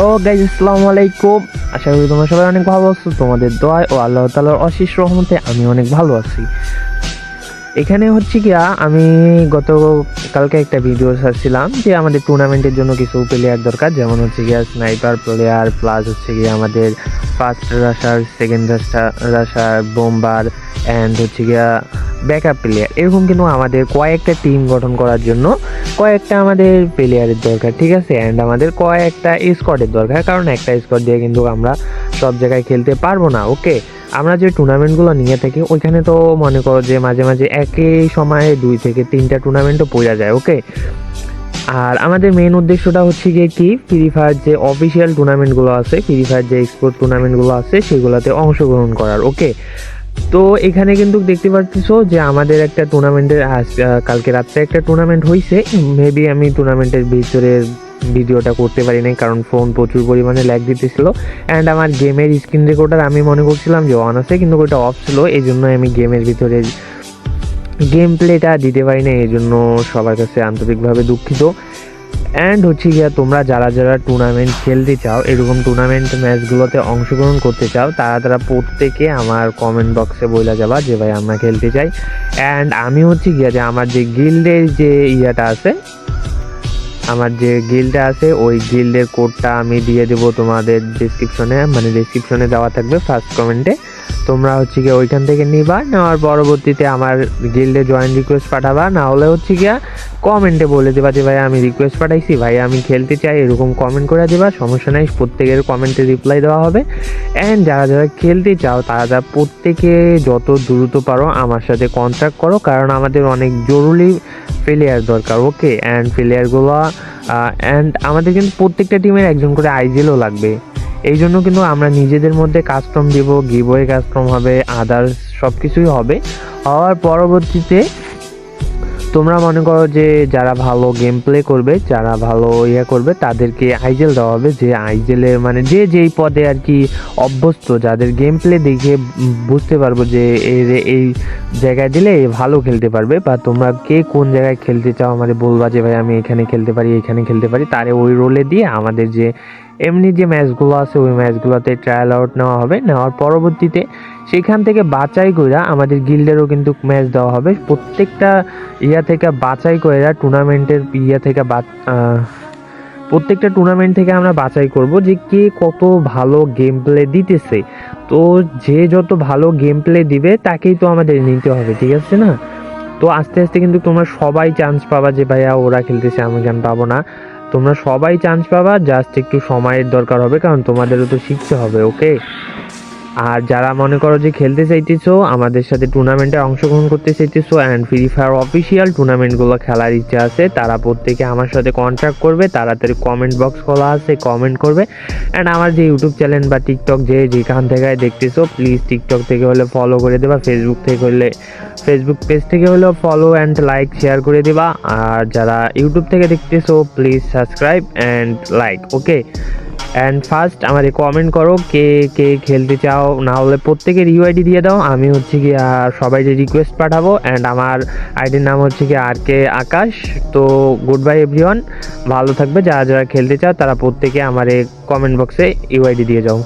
তো গাইজ আসসালামু আলাইকুম। আশা করি তোমরা সবাই অনেক ভালো আছো। তোমাদের দোয়ায় ও আল্লাহ তাআলার অশেষ রহমতে আমি অনেক ভালো আছি। এখানে হচ্ছে গিয়া আমি কালকে একটা ভিডিও ছাড়ছিলাম যে আমাদের টুর্নামেন্টের জন্য কিছু প্লেয়ার দরকার, যেমন হচ্ছে গিয়া স্নাইপার প্লেয়ার, প্লাস হচ্ছে গিয়া আমাদের first rusher, second rusher, bomber and হচ্ছে গিয়া ব্যাকআপ প্লেয়ার। এরকম কিন্তু আমাদের কয়েকটা টিম গঠন করার জন্য কয়েকটা আমাদের প্লেয়ারের দরকার, ঠিক আছে। অ্যান্ড আমাদের কয়েকটা স্কোয়াডের দরকার, কারণ একটা স্কোয়াড দিয়ে কিন্তু আমরা সব জায়গায় খেলতে পারবো না। ওকে, আমরা যে টুর্নামেন্টগুলো নিয়ে থাকি ওইখানে তো মনে করো যে মাঝে মাঝে একই সময়ে 2 থেকে 3টা টুর্নামেন্টও পড়া যায়। ওকে, আর আমাদের মেইন উদ্দেশ্যটা হচ্ছে গিয়ে কি, ফ্রি ফায়ার যে অফিসিয়াল টুর্নামেন্টগুলো আছে, ফ্রি ফায়ার যে এক্সপোর্ট টুর্নামেন্টগুলো আছে সেগুলোতে অংশগ্রহণ করার। ওকে, তো এখানে কিন্তু দেখতে পাচ্ছ যে আমাদের একটা টুর্নামেন্টের কালকে রাত্রে একটা টুর্নামেন্ট হয়েছে। মেবি আমি টুর্নামেন্টের ভিতরের ভিডিওটা করতে পারি নাই, কারণ ফোন প্রচুর পরিমাণে ল্যাগ দিতেছিল। অ্যান্ড আমার গেমের স্ক্রিন রেকর্ডার আমি মনে করছিলাম যে অন আছে, কিন্তু ওইটা অফ ছিল, এই জন্য আমি গেমের ভিতরে গেম প্লেটা দিতে পারি না। এই জন্য সবার কাছে আন্তরিকভাবে দুঃখিত। অ্যান্ড হচ্ছে গিয়া তোমরা যারা যারা টুর্নামেন্ট খেলতে চাও, এরকম টুর্নামেন্ট ম্যাচগুলোতে অংশগ্রহণ করতে চাও, তারা প্রত্যেকে আমার কমেন্ট বক্সে বলে যাবা যে ভাই আমরা খেলতে চাই। অ্যান্ড আমি হচ্ছে গিয়া যে আমার যে গিল্ডের যে আছে ওই গিল্ডের কোডটা আমি দিয়ে দেবো তোমাদের ডিসক্রিপশনে দেওয়া থাকবে ফার্স্ট কমেন্টে। তোমরা হচ্ছে গিয়ে ওইখান থেকে নিবা, নেওয়ার পরবর্তীতে আমার গিল্ডে জয়েন রিকোয়েস্ট পাঠাবা, না হলে হচ্ছে গিয়া কমেন্টে বলে দেবা যে ভাই আমি রিকোয়েস্ট পাঠাইছি, ভাই আমি খেলতে চাই, এরকম কমেন্ট করে দেবা। সমস্যা নাই, প্রত্যেকের কমেন্টে রিপ্লাই দেওয়া হবে। অ্যান্ড যারা যারা খেলতে চাও তারা প্রত্যেকে যত দ্রুত পারো আমার সাথে কন্ট্যাক্ট করো, কারণ আমাদের অনেক জরুরি প্লেয়ার দরকার। ওকে, অ্যান্ড প্লেয়ারগুলো অ্যান্ড আমাদের কিন্তু প্রত্যেকটা টিমের একজন করে আইজেলও লাগবে। এই জন্য কিন্তু আমরা নিজেদের মধ্যে কাস্টম দিব, গিভওয়ে কাস্টম হবে, আদার্স সব কিছুই হবে। হওয়ার পরবর্তীতে তোমরা মনে করো যে যারা ভালো গেম প্লে করবে, যারা ভালো করবে, তাদেরকে আইজেল দেওয়া হবে। যে আইজেলের মানে যে যেই পদে আর কি অভ্যস্ত, যাদের গেম প্লে দেখে বুঝতে পারবো যে এই জায়গায় দিলে ভালো খেলতে পারবে, বা তোমরা কে কোন জায়গায় খেলতে চাও আমাদের বলবা যে ভাই আমি এখানে খেলতে পারি, এখানে খেলতে পারি, তারে ওই রোলে দিয়ে আমাদের যে এমনি যে ম্যাচগুলো আছে ওই ম্যাচগুলোতে ট্রায়াল আউট নেওয়া হবে। নেওয়ার পরবর্তীতে সেখান থেকে বাছাই করে আমাদের গিল্ডেরও কিন্তু ম্যাচ দেওয়া হবে। প্রত্যেকটা থেকে বাছাই করে টুর্নামেন্টের প্রত্যেকটা টুর্নামেন্ট থেকে আমরা বাছাই করব যে কে কত ভালো গেম প্লে দিতেছে। তো যে যত ভালো গেম প্লে দিবে তাকেই তো আমাদের নিতে হবে, ঠিক আছে না? তো আস্তে আস্তে কিন্তু তোমরা সবাই চান্স পাবা যে ভাইয়া ওরা খেলতেছে আমি কেন পাবো না। তোমরা সবাই চান্স পাবা, জাস্ট একটু সময়ের দরকার হবে, কারণ তোমাদেরও তো শিখতে হবে। ওকে, আর যারা মনে করো যে খেলতে চাইতেছো, আমাদের সাথে টুর্নামেন্টে অংশগ্রহণ করতে চাইতেছো অ্যান্ড ফ্রি ফায়ার অফিসিয়াল টুর্নামেন্টগুলো খেলার ইচ্ছা আছে, তারা প্রত্যেকে আমার সাথে কন্ট্যাক্ট করবে। তাড়াতাড়ি কমেন্ট বক্স খোলা আছে, কমেন্ট করবে। অ্যান্ড আমার যে ইউটিউব চ্যানেল বা টিকটক যেখান থেকে দেখতেছো, প্লিজ টিকটক থেকে হলে ফলো করে দেবা, ফেসবুক পেজ থেকে হলেও ফলো অ্যান্ড লাইক শেয়ার করে দেবা। আর যারা ইউটিউব থেকে দেখতেছো please subscribe and like. Okay, and first আমাদের কমেন্ট করো কে কে খেলতে চাও, না হলে প্রত্যেকের ইউআইডি দিয়ে দাও। আমি হচ্ছে কি সবাই যে রিকোয়েস্ট পাঠাবো। অ্যান্ড আমার আইডির নাম হচ্ছে কি RK আকাশ। তো গুড বাই এভরিওয়ান, ভালো থাকবে। যারা যারা খেলতে চাও তারা প্রত্যেকে আমার কমেন্ট বক্সে ইউআইডি দিয়ে যাও।